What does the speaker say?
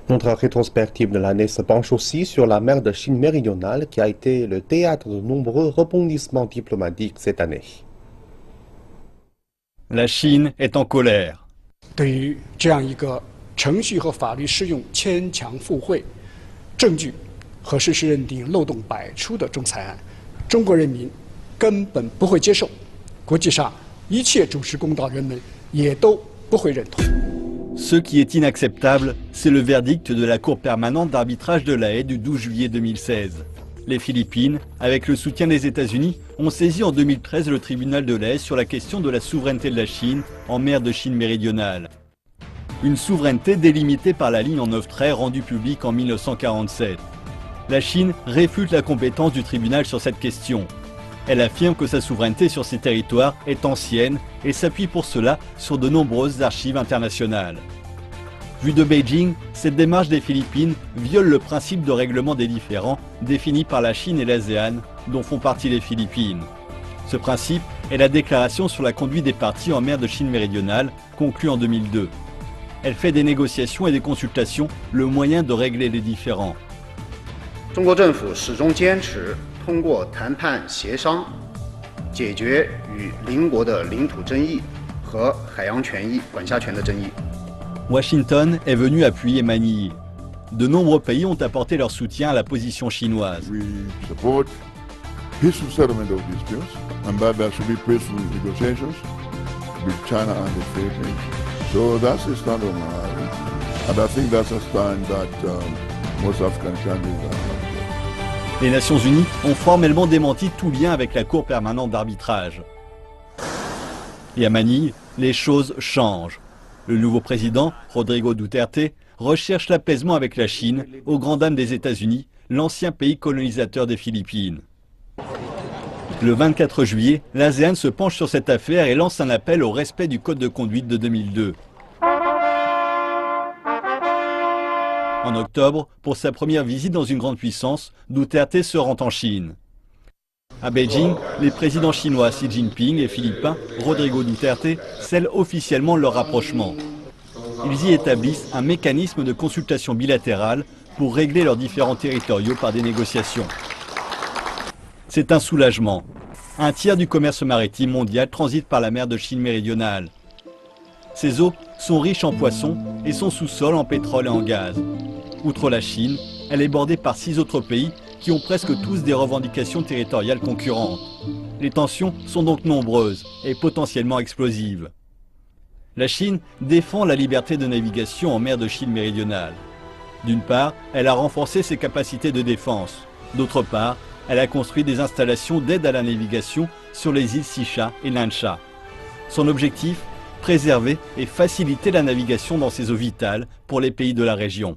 Notre rétrospective de l'année se penche aussi sur la mer de Chine méridionale qui a été le théâtre de nombreux rebondissements diplomatiques cette année. La Chine est en colère. 对于这样一个程序和法律适用牵强附会、证据和事实认定漏洞百出的仲裁案，中国人民根本不会接受，国际上一切主持公道人们也都不会认同。 Ce qui est inacceptable, c'est le verdict de la Cour permanente d'arbitrage de La Haye du 12 juillet 2016. Les Philippines, avec le soutien des États-Unis, ont saisi en 2013 le tribunal de La Haye sur la question de la souveraineté de la Chine en mer de Chine méridionale. Une souveraineté délimitée par la ligne en 9 traits rendue publique en 1947. La Chine réfute la compétence du tribunal sur cette question. Elle affirme que sa souveraineté sur ces territoires est ancienne et s'appuie pour cela sur de nombreuses archives internationales. Vu de Beijing, cette démarche des Philippines viole le principe de règlement des différends défini par la Chine et l'ASEAN, dont font partie les Philippines. Ce principe est la déclaration sur la conduite des parties en mer de Chine méridionale, conclue en 2002. Elle fait des négociations et des consultations le moyen de régler les différends. 中国政府始终坚持通过谈判协商解决与邻国的领土争议和海洋权益、管辖权的争议。 Washington est venu appuyer Manille. De nombreux pays ont apporté leur soutien à la position chinoise. We support peaceful settlement of disputes, and that there should be peaceful negotiations with China and the Philippines. So that's the stand of mine, and I think that's a stand that most African countries are. Les Nations Unies ont formellement démenti tout lien avec la Cour permanente d'arbitrage. Et à Manille, les choses changent. Le nouveau président, Rodrigo Duterte, recherche l'apaisement avec la Chine, aux grandes dames des États-Unis, l'ancien pays colonisateur des Philippines. Le 24 juillet, l'ASEAN se penche sur cette affaire et lance un appel au respect du code de conduite de 2002. En octobre, pour sa première visite dans une grande puissance, Duterte se rend en Chine. À Beijing, les présidents chinois Xi Jinping et philippins Rodrigo Duterte scellent officiellement leur rapprochement. Ils y établissent un mécanisme de consultation bilatérale pour régler leurs différends territoriaux par des négociations. C'est un soulagement. Un tiers du commerce maritime mondial transite par la mer de Chine méridionale. Ces eaux sont riches en poissons et son sous-sol en pétrole et en gaz. Outre la Chine, elle est bordée par 6 autres pays qui ont presque tous des revendications territoriales concurrentes. Les tensions sont donc nombreuses et potentiellement explosives. La Chine défend la liberté de navigation en mer de Chine méridionale. D'une part, elle a renforcé ses capacités de défense. D'autre part, elle a construit des installations d'aide à la navigation sur les îles Sicha et Nansha. Son objectif, préserver et faciliter la navigation dans ces eaux vitales pour les pays de la région.